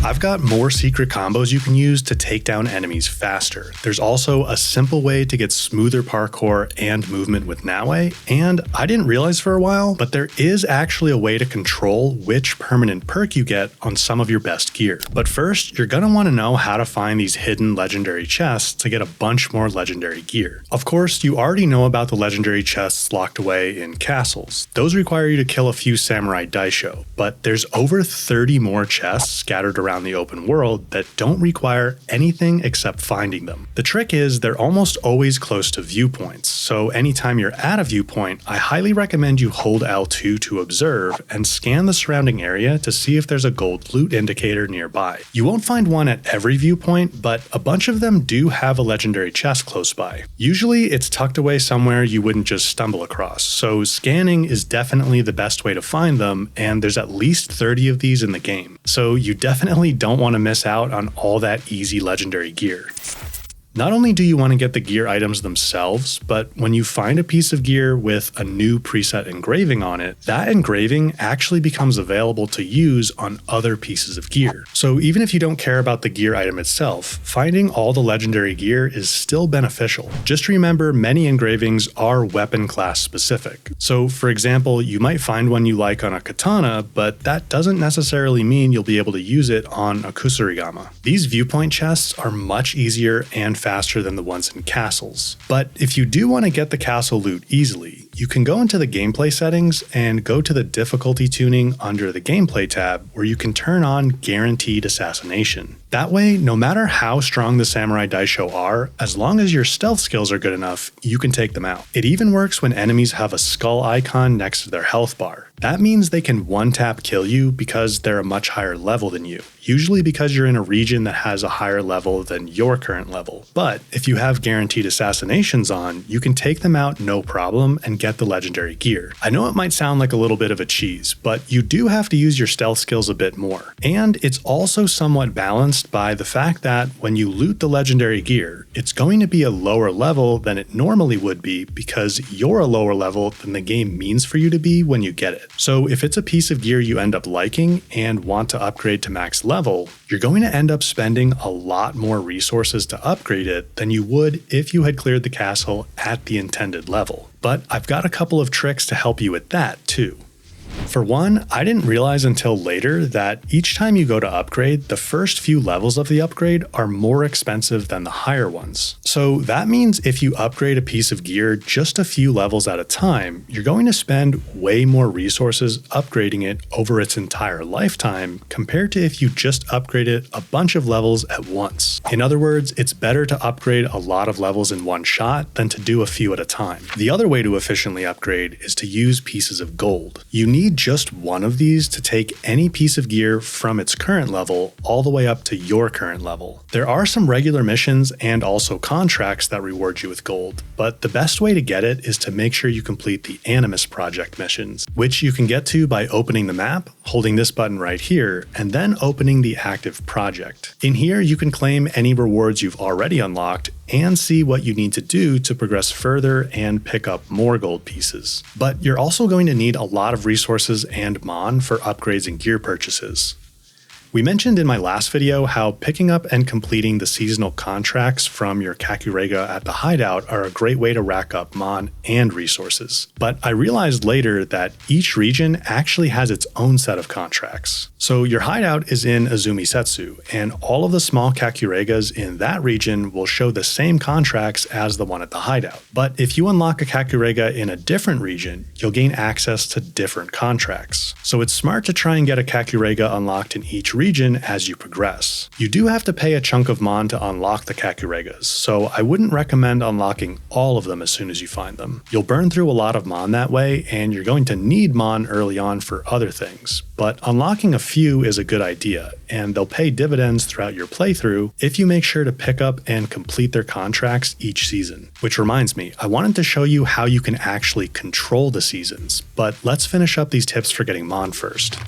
I've got more secret combos you can use to take down enemies faster. There's also a simple way to get smoother parkour and movement with Naue, and I didn't realize for a while, but there is actually a way to control which permanent perk you get on some of your best gear. But first, you're gonna want to know how to find these hidden legendary chests to get a bunch more legendary gear. Of course, you already know about the legendary chests locked away in castles. Those require you to kill a few samurai Daisho, but there's over 30 more chests scattered around the open world that don't require anything except finding them. The trick is they're almost always close to viewpoints, so anytime you're at a viewpoint, I highly recommend you hold L2 to observe and scan the surrounding area to see if there's a gold loot indicator nearby. You won't find one at every viewpoint, but a bunch of them do have a legendary chest close by. Usually it's tucked away somewhere you wouldn't just stumble across, so scanning is definitely the best way to find them, and there's at least 30 of these in the game. So you definitely don't want to miss out on all that easy legendary gear. Not only do you want to get the gear items themselves, but when you find a piece of gear with a new preset engraving on it, that engraving actually becomes available to use on other pieces of gear. So even if you don't care about the gear item itself, finding all the legendary gear is still beneficial. Just remember, many engravings are weapon class specific. So for example, you might find one you like on a katana, but that doesn't necessarily mean you'll be able to use it on a kusarigama. These viewpoint chests are much easier and faster than the ones in castles. But if you do want to get the castle loot easily, you can go into the gameplay settings and go to the difficulty tuning under the gameplay tab, where you can turn on guaranteed assassination. That way, no matter how strong the samurai Daisho are, as long as your stealth skills are good enough, you can take them out. It even works when enemies have a skull icon next to their health bar. That means they can one-tap kill you because they're a much higher level than you, usually because you're in a region that has a higher level than your current level. But if you have guaranteed assassinations on, you can take them out no problem and get the legendary gear. I know it might sound like a little bit of a cheese, but you do have to use your stealth skills a bit more. And it's also somewhat balanced by the fact that when you loot the legendary gear, it's going to be a lower level than it normally would be because you're a lower level than the game means for you to be when you get it. So if it's a piece of gear you end up liking and want to upgrade to max level, you're going to end up spending a lot more resources to upgrade it than you would if you had cleared the castle at the intended level. But I've got a couple of tricks to help you with that too. For one, I didn't realize until later that each time you go to upgrade, the first few levels of the upgrade are more expensive than the higher ones. So that means if you upgrade a piece of gear just a few levels at a time, you're going to spend way more resources upgrading it over its entire lifetime compared to if you just upgraded a bunch of levels at once. In other words, it's better to upgrade a lot of levels in one shot than to do a few at a time. The other way to efficiently upgrade is to use pieces of gold. You need just one of these to take any piece of gear from its current level all the way up to your current level. There are some regular missions and also contracts that reward you with gold, but the best way to get it is to make sure you complete the Animus Project missions, which you can get to by opening the map, holding this button right here, and then opening the active project. In here, you can claim any rewards you've already unlocked and see what you need to do to progress further and pick up more gold pieces. But you're also going to need a lot of resources and mon for upgrades and gear purchases. We mentioned in my last video how picking up and completing the seasonal contracts from your Kakurega at the Hideout are a great way to rack up mon and resources. But I realized later that each region actually has its own set of contracts. So your Hideout is in Azumisetsu, and all of the small Kakuregas in that region will show the same contracts as the one at the Hideout. But if you unlock a Kakurega in a different region, you'll gain access to different contracts. So it's smart to try and get a Kakurega unlocked in each region as you progress. You do have to pay a chunk of mon to unlock the Kakuregas, so I wouldn't recommend unlocking all of them as soon as you find them. You'll burn through a lot of mon that way, and you're going to need mon early on for other things, but unlocking a few is a good idea, and they'll pay dividends throughout your playthrough if you make sure to pick up and complete their contracts each season. Which reminds me, I wanted to show you how you can actually control the seasons, but let's finish up these tips for getting mon first.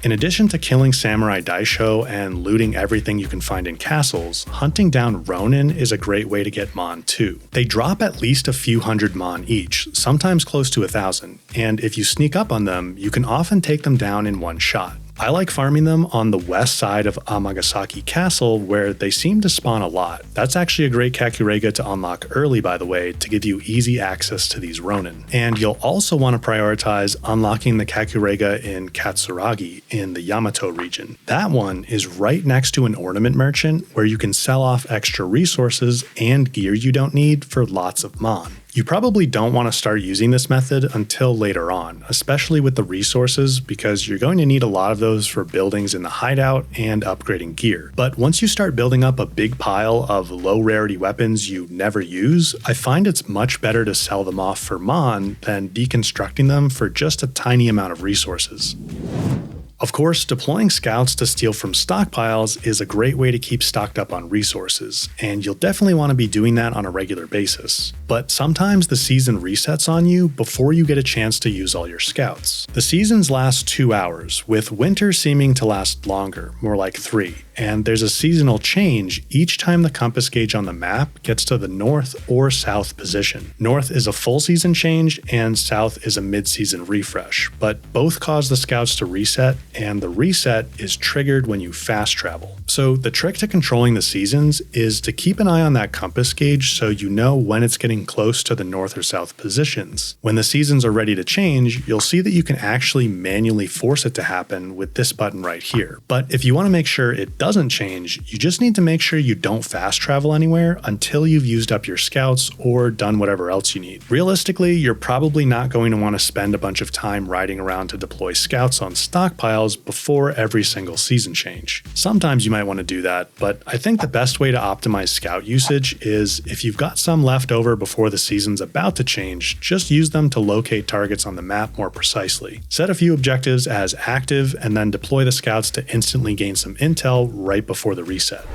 In addition to killing Samurai Daisho and looting everything you can find in castles, hunting down Ronin is a great way to get mon too. They drop at least a few hundred mon each, sometimes close to 1,000, and if you sneak up on them, you can often take them down in one shot. I like farming them on the west side of Amagasaki Castle, where they seem to spawn a lot. That's actually a great Kakurega to unlock early, by the way, to give you easy access to these Ronin. And you'll also want to prioritize unlocking the Kakurega in Katsuragi in the Yamato region. That one is right next to an ornament merchant where you can sell off extra resources and gear you don't need for lots of mon. You probably don't want to start using this method until later on, especially with the resources, because you're going to need a lot of those for buildings in the hideout and upgrading gear. But once you start building up a big pile of low rarity weapons you never use, I find it's much better to sell them off for mon than deconstructing them for just a tiny amount of resources. Of course, deploying scouts to steal from stockpiles is a great way to keep stocked up on resources, and you'll definitely want to be doing that on a regular basis. But sometimes the season resets on you before you get a chance to use all your scouts. The seasons last 2 hours, with winter seeming to last longer, more like 3. And there's a seasonal change each time the compass gauge on the map gets to the north or south position. North is a full season change and south is a mid-season refresh, but both cause the scouts to reset, and the reset is triggered when you fast travel. So the trick to controlling the seasons is to keep an eye on that compass gauge so you know when it's getting close to the north or south positions. When the seasons are ready to change, you'll see that you can actually manually force it to happen with this button right here. But if you want to make sure it doesn't change, you just need to make sure you don't fast travel anywhere until you've used up your scouts or done whatever else you need. Realistically, you're probably not going to want to spend a bunch of time riding around to deploy scouts on stockpiles before every single season change. Sometimes you might want to do that, but I think the best way to optimize scout usage is if you've got some left over before the season's about to change, just use them to locate targets on the map more precisely. Set a few objectives as active and then deploy the scouts to instantly gain some intel right before the reset.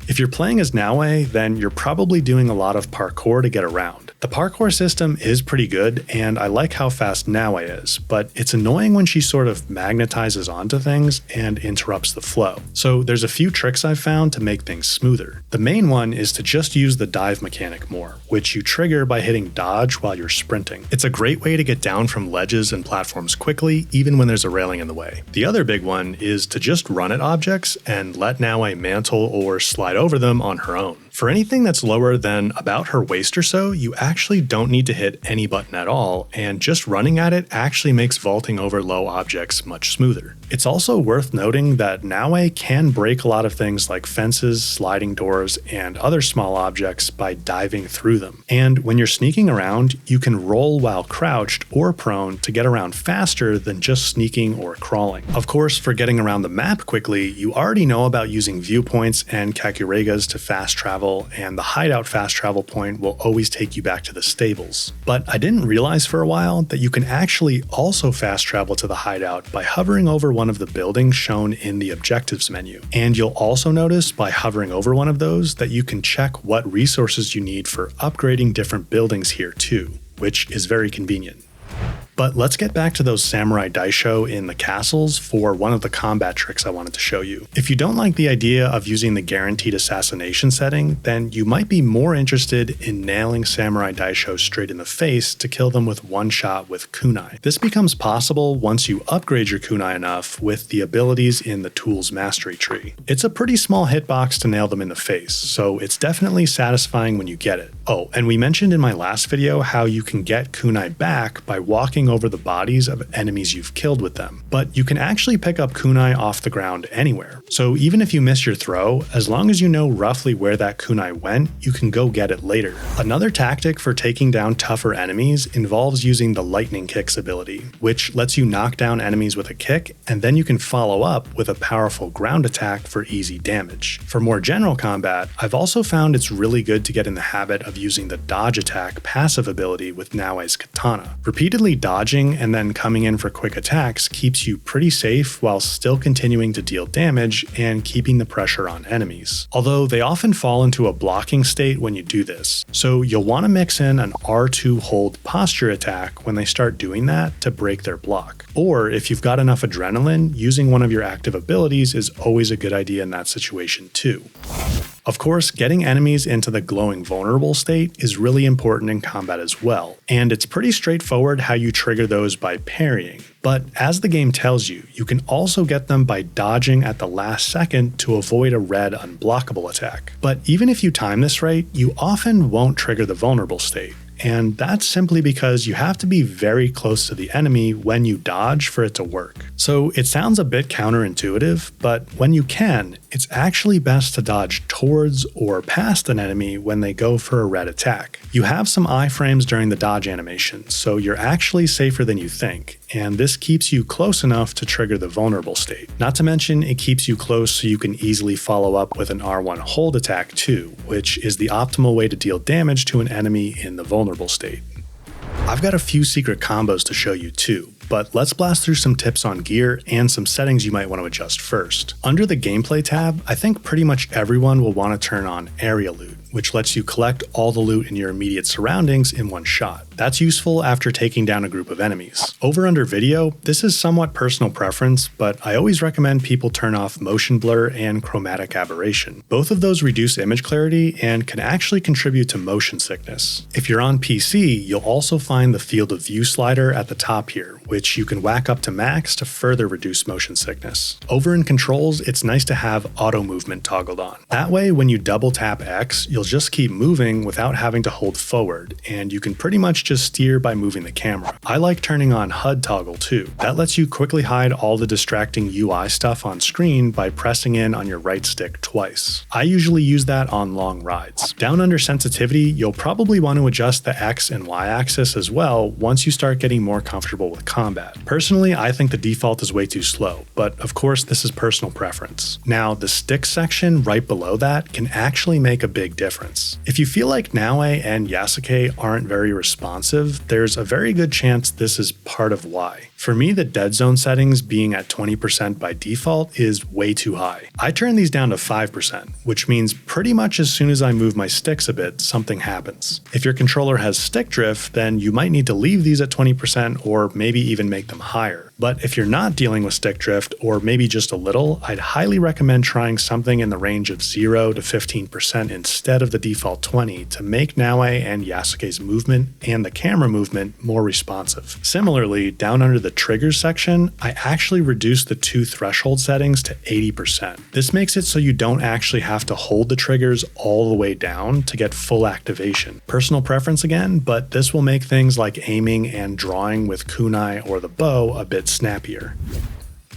If you're playing as Naue, then you're probably doing a lot of parkour to get around. The parkour system is pretty good, and I like how fast Naue is, but it's annoying when she sort of magnetizes onto things and interrupts the flow. So there's a few tricks I've found to make things smoother. The main one is to just use the dive mechanic more, which you trigger by hitting dodge while you're sprinting. It's a great way to get down from ledges and platforms quickly, even when there's a railing in the way. The other big one is to just run at objects and let Naue mantle or slide over them on her own. For anything that's lower than about her waist or so, you actually don't need to hit any button at all, and just running at it actually makes vaulting over low objects much smoother. It's also worth noting that Naue can break a lot of things like fences, sliding doors, and other small objects by diving through them. And when you're sneaking around, you can roll while crouched or prone to get around faster than just sneaking or crawling. Of course, for getting around the map quickly, you already know about using viewpoints and Kakuregas to fast travel, and the hideout fast travel point will always take you back to the stables. But I didn't realize for a while that you can actually also fast travel to the hideout by hovering over one of the buildings shown in the objectives menu. And you'll also notice by hovering over one of those that you can check what resources you need for upgrading different buildings here too, which is very convenient. But let's get back to those samurai daisho in the castles for one of the combat tricks I wanted to show you. If you don't like the idea of using the guaranteed assassination setting, then you might be more interested in nailing samurai daisho straight in the face to kill them with one shot with kunai. This becomes possible once you upgrade your kunai enough with the abilities in the tools mastery tree. It's a pretty small hitbox to nail them in the face, so it's definitely satisfying when you get it. Oh, and we mentioned in my last video how you can get kunai back by walking over the bodies of enemies you've killed with them, but you can actually pick up kunai off the ground anywhere. So even if you miss your throw, as long as you know roughly where that kunai went, you can go get it later. Another tactic for taking down tougher enemies involves using the lightning kicks ability, which lets you knock down enemies with a kick, and then you can follow up with a powerful ground attack for easy damage. For more general combat, I've also found it's really good to get in the habit of using the dodge attack passive ability with Naue's katana. Repeatedly dodging and then coming in for quick attacks keeps you pretty safe while still continuing to deal damage and keeping the pressure on enemies. Although they often fall into a blocking state when you do this, so you'll want to mix in an R2 hold posture attack when they start doing that to break their block. Or if you've got enough adrenaline, using one of your active abilities is always a good idea in that situation too. Of course, getting enemies into the glowing vulnerable state is really important in combat as well, and it's pretty straightforward how you trigger those by parrying. But as the game tells you, you can also get them by dodging at the last second to avoid a red unblockable attack. But even if you time this right, you often won't trigger the vulnerable state. And that's simply because you have to be very close to the enemy when you dodge for it to work. So it sounds a bit counterintuitive, but when you can, it's actually best to dodge towards or past an enemy when they go for a red attack. You have some iframes during the dodge animation, so you're actually safer than you think, and this keeps you close enough to trigger the vulnerable state. Not to mention, it keeps you close so you can easily follow up with an R1 hold attack too, which is the optimal way to deal damage to an enemy in the vulnerable state. I've got a few secret combos to show you too, but let's blast through some tips on gear and some settings you might want to adjust first. Under the gameplay tab, I think pretty much everyone will want to turn on area loot, which lets you collect all the loot in your immediate surroundings in one shot. That's useful after taking down a group of enemies. Over under video, this is somewhat personal preference, but I always recommend people turn off motion blur and chromatic aberration. Both of those reduce image clarity and can actually contribute to motion sickness. If you're on PC, you'll also find the field of view slider at the top here, which you can whack up to max to further reduce motion sickness. Over in controls, it's nice to have auto movement toggled on. That way, when you double tap X, you'll just keep moving without having to hold forward, and you can pretty much just steer by moving the camera. I like turning on HUD toggle too. That lets you quickly hide all the distracting UI stuff on screen by pressing in on your right stick twice. I usually use that on long rides. Down under sensitivity, you'll probably want to adjust the X and Y axis as well once you start getting more comfortable with combat. Personally, I think the default is way too slow, but of course this is personal preference. Now, the stick section right below that can actually make a big difference. If you feel like Naoe and Yasuke aren't very responsive, there's a very good chance this is part of why. For me, the dead zone settings being at 20% by default is way too high. I turn these down to 5%, which means pretty much as soon as I move my sticks a bit, something happens. If your controller has stick drift, then you might need to leave these at 20% or maybe even make them higher. But if you're not dealing with stick drift, or maybe just a little, I'd highly recommend trying something in the range of 0 to 15% instead of the default 20 to make Naoe and Yasuke's movement and the camera movement more responsive. Similarly, down under the triggers section, I actually reduced the 2 threshold settings to 80%. This makes it so you don't actually have to hold the triggers all the way down to get full activation. Personal preference again, but this will make things like aiming and drawing with kunai or the bow a bit snappier.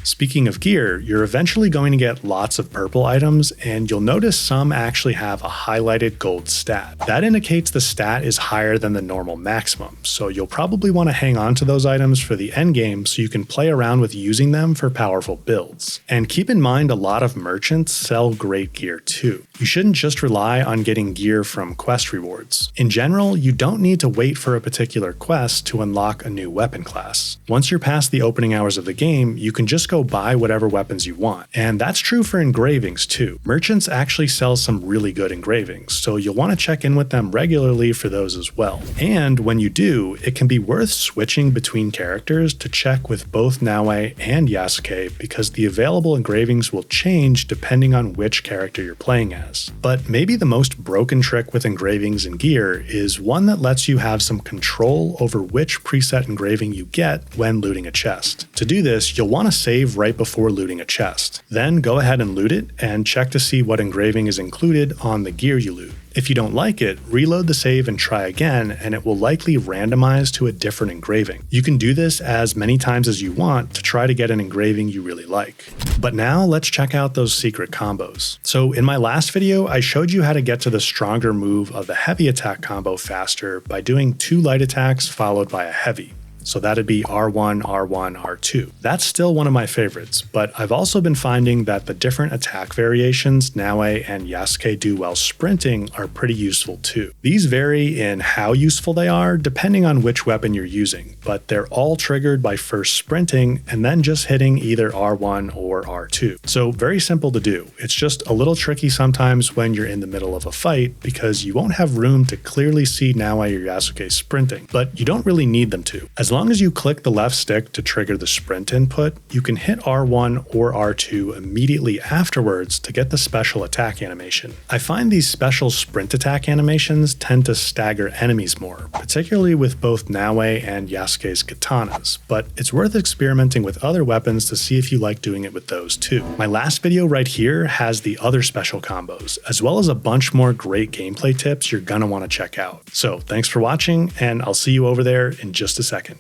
Speaking of gear, you're eventually going to get lots of purple items, and you'll notice some actually have a highlighted gold stat. That indicates the stat is higher than the normal maximum, so you'll probably want to hang on to those items for the endgame so you can play around with using them for powerful builds. And keep in mind, a lot of merchants sell great gear too. You shouldn't just rely on getting gear from quest rewards. In general, you don't need to wait for a particular quest to unlock a new weapon class. Once you're past the opening hours of the game, you can just go buy whatever weapons you want. And that's true for engravings too. Merchants actually sell some really good engravings, so you'll want to check in with them regularly for those as well. And when you do, it can be worth switching between characters to check with both Naoe and Yasuke because the available engravings will change depending on which character you're playing as. But maybe the most broken trick with engravings and gear is one that lets you have some control over which preset engraving you get when looting a chest. To do this, you'll want to save right before looting a chest. Then go ahead and loot it and check to see what engraving is included on the gear you loot. If you don't like it, reload the save and try again, and it will likely randomize to a different engraving. You can do this as many times as you want to try to get an engraving you really like. But now let's check out those secret combos. So in my last video, I showed you how to get to the stronger move of the heavy attack combo faster by doing 2 light attacks followed by a heavy. So that'd be R1, R1, R2. That's still one of my favorites, but I've also been finding that the different attack variations Naoe and Yasuke do while sprinting are pretty useful too. These vary in how useful they are depending on which weapon you're using, but they're all triggered by first sprinting and then just hitting either R1 or R2. So very simple to do. It's just a little tricky sometimes when you're in the middle of a fight because you won't have room to clearly see Naoe or Yasuke sprinting, but you don't really need them to. As long as you click the left stick to trigger the sprint input, you can hit R1 or R2 immediately afterwards to get the special attack animation. I find these special sprint attack animations tend to stagger enemies more, particularly with both Naoe and Yasuke's katanas, but it's worth experimenting with other weapons to see if you like doing it with those too. My last video right here has the other special combos, as well as a bunch more great gameplay tips you're gonna want to check out. So thanks for watching, and I'll see you over there in just a second.